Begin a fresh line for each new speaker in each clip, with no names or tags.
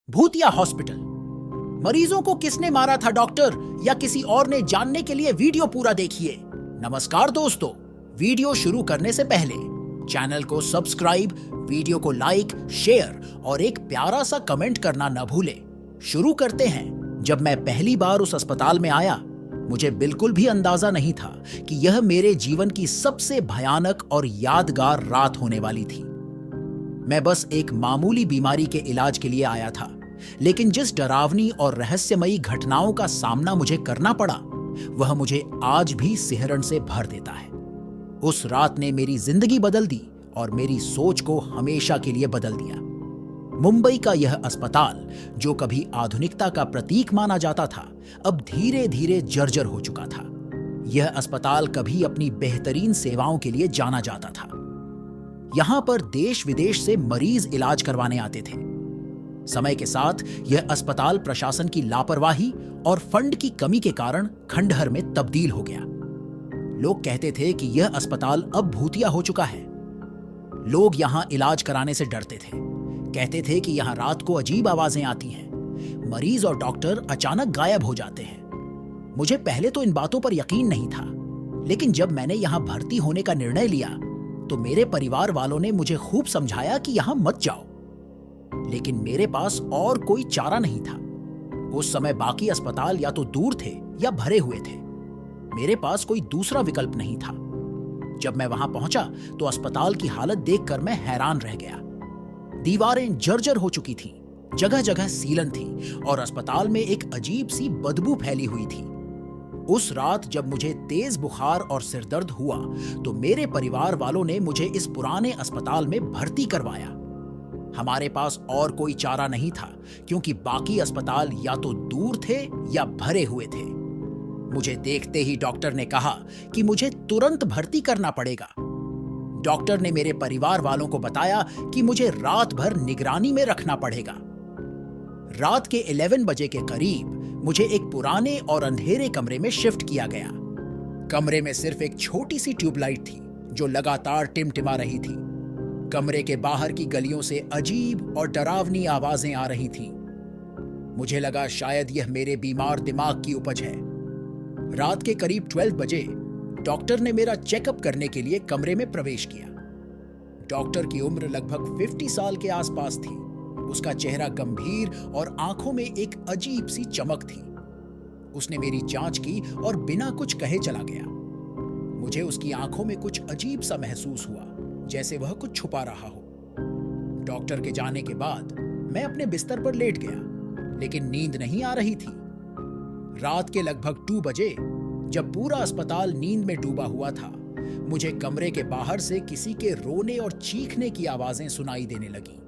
भूतिया हॉस्पिटल। मरीजों को किसने मारा था, डॉक्टर या किसी और ने? जानने के लिए वीडियो पूरा देखिए। नमस्कार दोस्तों, वीडियो शुरू करने से पहले चैनल को सब्सक्राइब, वीडियो को लाइक, शेयर और एक प्यारा सा कमेंट करना न भूलें। शुरू करते हैं। जब मैं पहली बार उस अस्पताल में आया, मुझे बिल्कुल भी अंदाजा नहीं था कि यह मेरे जीवन की सबसे भयानक और यादगार रात होने वाली थी। मैं बस एक मामूली बीमारी के इलाज के लिए आया था, लेकिन जिस डरावनी और रहस्यमयी घटनाओं का सामना मुझे करना पड़ा, वह मुझे आज भी सिहरन से भर देता है। उस रात ने मेरी जिंदगी बदल दी और मेरी सोच को हमेशा के लिए बदल दिया। मुंबई का यह अस्पताल, जो कभी आधुनिकता का प्रतीक माना जाता था, अब धीरे धीरे जर्जर हो चुका था। यह अस्पताल कभी अपनी बेहतरीन सेवाओं के लिए जाना जाता था। यहां पर देश विदेश से मरीज इलाज करवाने आते थे। समय के साथ यह अस्पताल प्रशासन की लापरवाही और फंड की कमी के कारण खंडहर में तब्दील हो गया। लोग कहते थे कि यह अस्पताल अब भूतिया हो चुका है। लोग यहां इलाज कराने से डरते थे। कहते थे कि यहां रात को अजीब आवाजें आती हैं, मरीज और डॉक्टर अचानक गायब हो जाते हैं। मुझे पहले तो इन बातों पर यकीन नहीं था, लेकिन जब मैंने यहां भर्ती होने का निर्णय लिया, तो मेरे परिवार वालों ने मुझे खूब समझाया कि यहां मत जाओ। लेकिन मेरे पास और कोई चारा नहीं था। उस समय बाकी अस्पताल या तो दूर थे या भरे हुए थे। मेरे पास कोई दूसरा विकल्प नहीं था। जब मैं वहां पहुंचा तो अस्पताल की हालत देखकर मैं हैरान रह गया। दीवारें जर्जर हो चुकी थीं, जगह जगह सीलन थी और अस्पताल में एक अजीब सी बदबू फैली हुई थी। उस रात जब मुझे तेज बुखार और सिरदर्द हुआ, तो मेरे परिवार वालों ने मुझे इस पुराने अस्पताल में भर्ती करवाया। हमारे पास और कोई चारा नहीं था, क्योंकि बाकी अस्पताल या तो दूर थे या भरे हुए थे। मुझे देखते ही डॉक्टर ने कहा कि मुझे तुरंत भर्ती करना पड़ेगा। डॉक्टर ने मेरे परिवार वालों को बताया कि मुझे रात भर निगरानी में रखना पड़ेगा। रात के 11 बजे के करीब मुझे एक पुराने और अंधेरे कमरे में शिफ्ट किया गया। कमरे में सिर्फ एक छोटी सी ट्यूबलाइट थी, जो लगातार टिमटिमा रही थी। कमरे के बाहर की गलियों से अजीब और डरावनी आवाजें आ रही थीं। मुझे लगा शायद यह मेरे बीमार दिमाग की उपज है। रात के करीब 12 बजे डॉक्टर ने मेरा चेकअप करने के लिए कमरे में प्रवेश किया। डॉक्टर की उम्र लगभग 50 साल के आसपास थी। उसका चेहरा गंभीर और आंखों में एक अजीब सी चमक थी। उसने मेरी जांच की और बिना कुछ कहे चला गया। मुझे उसकी आंखों में कुछ अजीब सा महसूस हुआ, जैसे वह कुछ छुपा रहा हो। डॉक्टर के जाने के बाद मैं अपने बिस्तर पर लेट गया, लेकिन नींद नहीं आ रही थी। रात के लगभग 2 बजे, जब पूरा अस्पताल नींद में डूबा हुआ था, मुझे कमरे के बाहर से किसी के रोने और चीखने की आवाजें सुनाई देने लगी।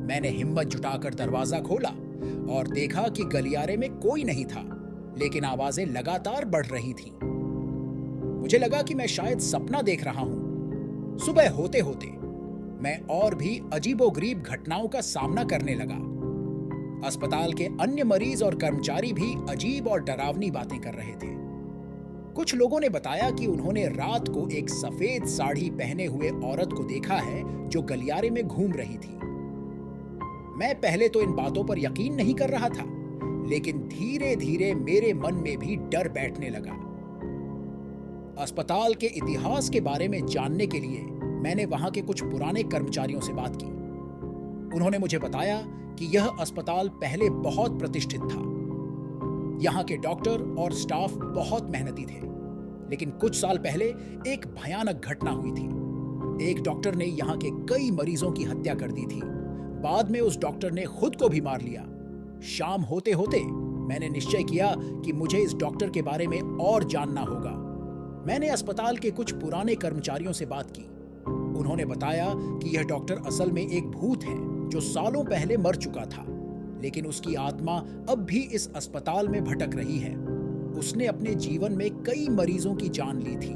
मैंने हिम्मत जुटाकर दरवाजा खोला और देखा कि गलियारे में कोई नहीं था, लेकिन आवाजें लगातार बढ़ रही थीं। मुझे लगा कि मैं शायद सपना देख रहा हूं। सुबह होते होते मैं और भी अजीबोगरीब घटनाओं का सामना करने लगा। अस्पताल के अन्य मरीज और कर्मचारी भी अजीब और डरावनी बातें कर रहे थे। कुछ लोगों ने बताया कि उन्होंने रात को एक सफेद साड़ी पहने हुए औरत को देखा है, जो गलियारे में घूम रही थी। मैं पहले तो इन बातों पर यकीन नहीं कर रहा था, लेकिन धीरे धीरे मेरे मन में भी डर बैठने लगा। अस्पताल के इतिहास के बारे में जानने के लिए मैंने वहां के कुछ पुराने कर्मचारियों से बात की। उन्होंने मुझे बताया कि यह अस्पताल पहले बहुत प्रतिष्ठित था। यहां के डॉक्टर और स्टाफ बहुत मेहनती थे, लेकिन कुछ साल पहले एक भयानक घटना हुई थी। एक डॉक्टर ने यहां के कई मरीजों की हत्या कर दी थी। बाद में उस डॉक्टर ने खुद को भी मार लिया। शाम होते होते मैंने निश्चय किया कि मुझे इस डॉक्टर के बारे में और जानना होगा। मैंने अस्पताल के कुछ पुराने कर्मचारियों से बात की। उन्होंने बताया कि यह डॉक्टर असल में एक भूत है, जो सालों पहले मर चुका था, लेकिन उसकी आत्मा अब भी इस अस्पताल में भटक रही है। उसने अपने जीवन में कई मरीजों की जान ली थी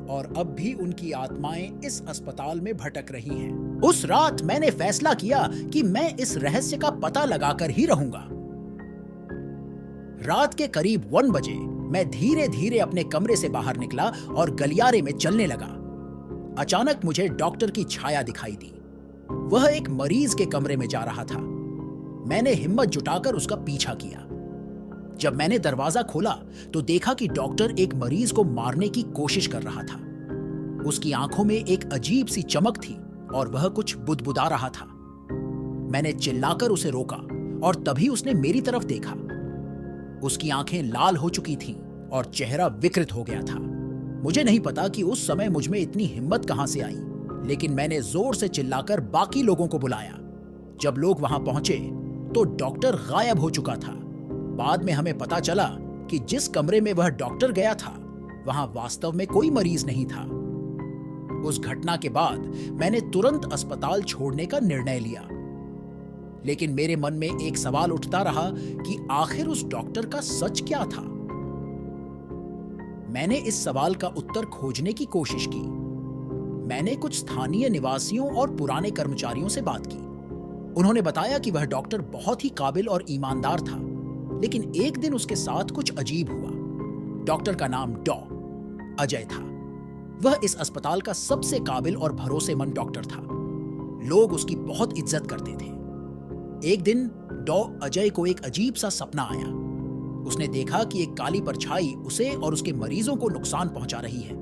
और अब भी उनकी आत्माएं इस अस्पताल में भटक रही हैं। उस रात मैंने फैसला किया कि मैं इस रहस्य का पता लगाकर ही रहूंगा। रात के करीब 1 बजे मैं धीरे धीरे अपने कमरे से बाहर निकला और गलियारे में चलने लगा। अचानक मुझे डॉक्टर की छाया दिखाई दी। वह एक मरीज के कमरे में जा रहा था। मैंने हिम्मत जुटाकर उसका पीछा किया। जब मैंने दरवाजा खोला तो देखा कि डॉक्टर एक मरीज को मारने की कोशिश कर रहा था। उसकी आंखों में एक अजीब सी चमक थी और वह कुछ बुदबुदा रहा था। मैंने चिल्लाकर उसे रोका और तभी उसने मेरी तरफ देखा। उसकी आंखें लाल हो चुकी थीं और चेहरा विकृत हो गया था। मुझे नहीं पता कि उस समय मुझ में इतनी हिम्मत कहां से आई, लेकिन मैंने जोर से चिल्लाकर बाकी लोगों को बुलाया। जब लोग वहां पहुंचे तो डॉक्टर गायब हो चुका था। बाद में हमें पता चला कि जिस कमरे में वह डॉक्टर गया था वहां वास्तव में कोई मरीज नहीं था। उस घटना के बाद मैंने तुरंत अस्पताल छोड़ने का निर्णय लिया, लेकिन मेरे मन में एक सवाल उठता रहा कि आखिर उस डॉक्टर का सच क्या था। मैंने इस सवाल का उत्तर खोजने की कोशिश की। मैंने कुछ स्थानीय निवासियों और पुराने कर्मचारियों से बात की। उन्होंने बताया कि वह डॉक्टर बहुत ही काबिल और ईमानदार था, लेकिन एक दिन उसके साथ कुछ अजीब हुआ। डॉक्टर का नाम अजय था। वह इस अस्पताल का सबसे काबिल और भरोसेमंद डॉक्टर था। लोग उसकी बहुत इज्जत करते थे। एक दिन अजय को एक अजीब सा सपना आया। उसने देखा कि एक काली परछाई उसे और उसके मरीजों को नुकसान पहुंचा रही है।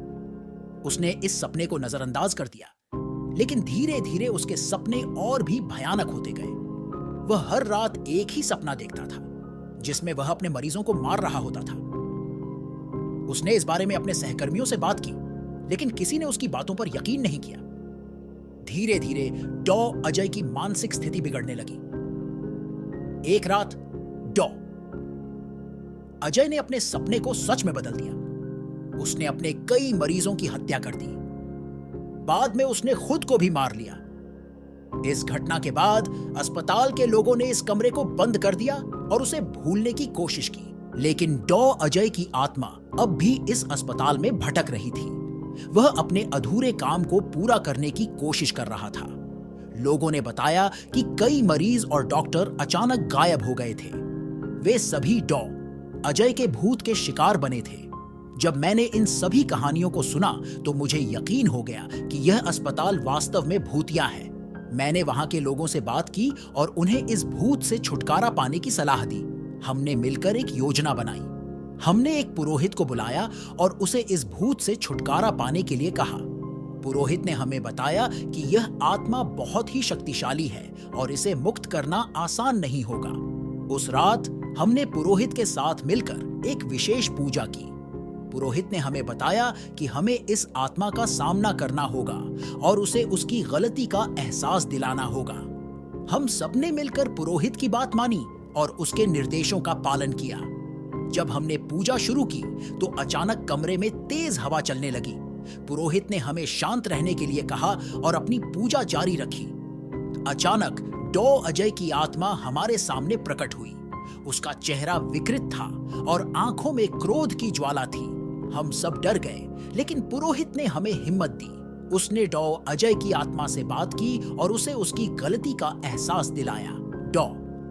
उसने इस सपने को नजरअंदाज कर दिया, लेकिन धीरे धीरे उसके सपने और भी भयानक होते गए। वह हर रात एक ही सपना देखता था, जिसमें वह अपने मरीजों को मार रहा होता था। उसने इस बारे में अपने सहकर्मियों से बात की, लेकिन किसी ने उसकी बातों पर यकीन नहीं किया। धीरे धीरे अजय की मानसिक स्थिति बिगड़ने लगी। एक रात अजय ने अपने सपने को सच में बदल दिया। उसने अपने कई मरीजों की हत्या कर दी। बाद में उसने खुद को भी मार लिया। इस घटना के बाद अस्पताल के लोगों ने इस कमरे को बंद कर दिया और उसे भूलने की कोशिश की, लेकिन अजय की आत्मा अब भी इस अस्पताल में भटक रही थी। वह अपने अधूरे काम को पूरा करने की कोशिश कर रहा था। लोगों ने बताया कि कई मरीज और डॉक्टर अचानक गायब हो गए थे। वे सभी अजय के भूत के शिकार बने थे। जब मैंने इन सभी कहानियों को सुना तो मुझे यकीन हो गया कि यह अस्पताल वास्तव में भूतिया है। मैंने वहां के लोगों से बात की और उन्हें इस भूत से छुटकारा पाने की सलाह दी। हमने मिलकर एक योजना बनाई। हमने एक पुरोहित को बुलाया और उसे इस भूत से छुटकारा पाने के लिए कहा। पुरोहित ने हमें बताया कि यह आत्मा बहुत ही शक्तिशाली है और इसे मुक्त करना आसान नहीं होगा। उस रात हमने पुरोहित के साथ मिलकर एक विशेष पूजा की। पुरोहित ने हमें बताया कि हमें इस आत्मा का सामना करना होगा और उसे उसकी गलती का एहसास दिलाना होगा। हम सबने मिलकर पुरोहित की बात मानी और उसके निर्देशों का पालन किया। जब हमने पूजा शुरू की तो अचानक कमरे में तेज हवा चलने लगी। पुरोहित ने हमें शांत रहने के लिए कहा और अपनी पूजा जारी रखी। अचानक अजय की आत्मा हमारे सामने प्रकट हुई। उसका चेहरा विकृत था और आंखों में क्रोध की ज्वाला थी। हम सब डर गए, लेकिन पुरोहित ने हमें हिम्मत दी। उसने अजय की आत्मा से बात की और उसे उसकी गलती का एहसास दिलाया।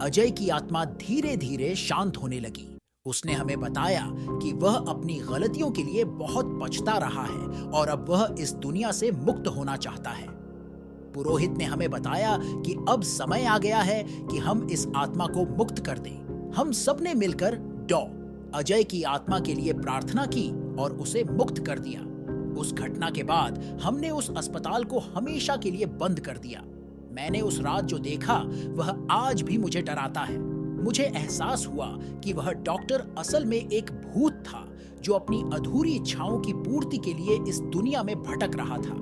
अजय की आत्मा धीरे धीरे शांत होने लगी। उसने हमें बताया कि वह अपनी गलतियों के लिए बहुत पछता रहा है और अब वह इस दुनिया से मुक्त होना चाहता है। पुरोहित ने हमें बताया कि अब समय आ गया है कि हम इस आत्मा को मुक्त कर दें। हम सब ने मिलकर अजय की आत्मा के लिए प्रार्थना की और उसे मुक्त कर दिया। उस घटना के बाद हमने उस अस्पताल को हमेशा के लिए बंद कर दिया। मैंने उस रात जो देखा वह आज भी मुझे डराता है। मुझे एहसास हुआ कि वह डॉक्टर असल में एक भूत था जो अपनी अधूरी इच्छाओं की पूर्ति के लिए इस दुनिया में भटक रहा था।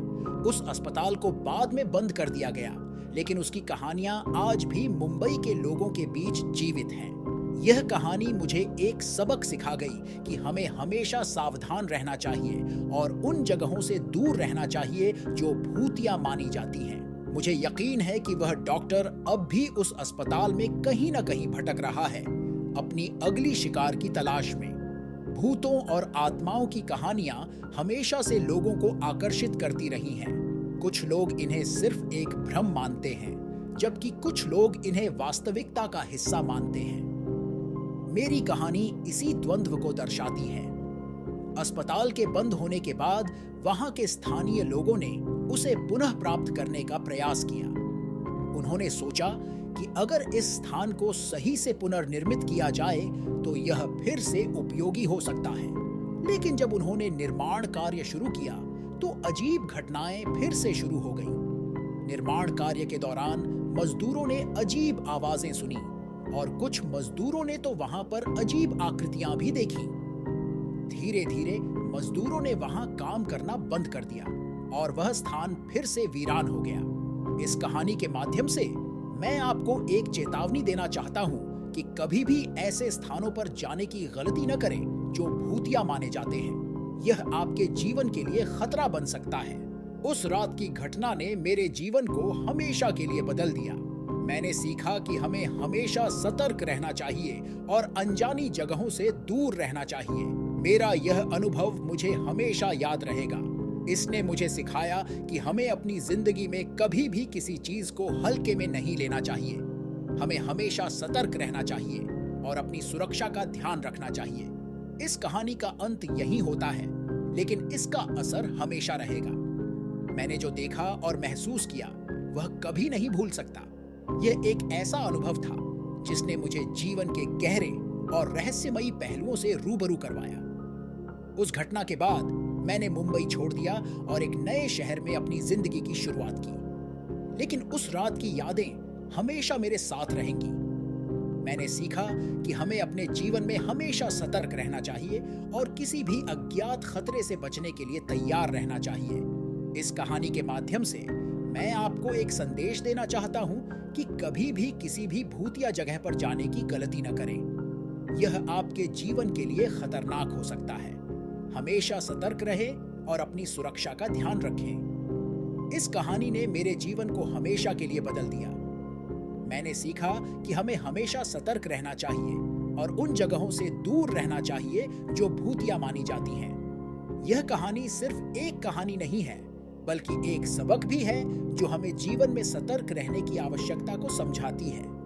उस अस्पताल को बाद में बंद कर दिया गया, लेकिन उसकी कहानियां आज भी मुंबई के लोगों के बीच जीवित हैं। यह कहानी मुझे एक सबक सिखा गई कि हमें हमेशा सावधान रहना चाहिए और उन जगहों से दूर रहना चाहिए जो भूतिया मानी जाती हैं। मुझे यकीन है कि वह डॉक्टर अब भी उस अस्पताल में कहीं न कहीं भटक रहा है, अपनी अगली शिकार की तलाश में। भूतों और आत्माओं की कहानियां हमेशा से लोगों को आकर्षित करती रही हैं। कुछ लोग इन्हें सिर्फ एक भ्रम मानते हैं, जबकि कुछ लोग इन्हें वास्तविकता का हिस्सा मानते हैं। मेरी कहानी इसी द्वंद्व को दर्शाती है। अस्पताल के बंद होने के बाद वहां के स्थानीय लोगों ने उसे पुनः प्राप्त करने का प्रयास किया। उन्होंने सोचा कि अगर इस स्थान को सही से पुनर्निर्मित किया जाए तो यह फिर से उपयोगी हो सकता है। लेकिन जब उन्होंने निर्माण कार्य शुरू किया तो अजीब घटनाएं फिर से शुरू हो गईं। निर्माण कार्य के दौरान मजदूरों ने अजीब आवाजें सुनी और कुछ मजदूरों ने तो वहां पर अजीब आकृतियां भी देखी। धीरे धीरे मजदूरों ने वहां काम करना बंद कर दिया और वह स्थान फिर से वीरान हो गया। इस कहानी के माध्यम से मैं आपको एक चेतावनी देना चाहता हूं कि कभी भी ऐसे स्थानों पर जाने की गलती न करें जो भूतिया माने जाते हैं। यह आपके जीवन के लिए खतरा बन सकता है। उस रात की घटना ने मेरे जीवन को हमेशा के लिए बदल दिया। मैंने सीखा कि हमें हमेशा सतर्क रहना चाहिए और अनजानी जगहों से दूर रहना चाहिए। मेरा यह अनुभव मुझे हमेशा याद रहेगा। इसने मुझे सिखाया कि हमें अपनी जिंदगी में कभी भी किसी चीज को हल्के में नहीं लेना चाहिए। हमें हमेशा सतर्क रहना चाहिए और अपनी सुरक्षा का ध्यान रखना चाहिए। इस कहानी का अंत यही होता है, लेकिन इसका असर हमेशा रहेगा। मैंने जो देखा और महसूस किया वह कभी नहीं भूल सकता। यह एक ऐसा अनुभव था जिसने मुझे जीवन के गहरे और रहस्यमयी पहलुओं से रूबरू करवाया। उस घटना के बाद मैंने मुंबई छोड़ दिया और एक नए शहर में अपनी जिंदगी की शुरुआत की। लेकिन उस रात की यादें हमेशा मेरे साथ रहेंगी। मैंने सीखा कि हमें अपने जीवन में हमेशा सतर्क रहना चाहिए और किसी भी अज्ञात खतरे से बचने के लिए तैयार रहना चाहिए। इस कहानी के माध्यम से मैं आपको एक संदेश देना चाहता हूं कि कभी भी किसी भी भूतिया जगह पर जाने की गलती न करें। यह आपके जीवन के लिए खतरनाक हो सकता है। हमेशा सतर्क रहें और अपनी सुरक्षा का ध्यान रखें। इस कहानी ने मेरे जीवन को हमेशा के लिए बदल दिया। मैंने सीखा कि हमें हमेशा सतर्क रहना चाहिए और उन जगहों से दूर रहना चाहिए जो भूतिया मानी जाती हैं। यह कहानी सिर्फ एक कहानी नहीं है, बल्कि एक सबक भी है जो हमें जीवन में सतर्क रहने की आवश्यकता को समझाती है।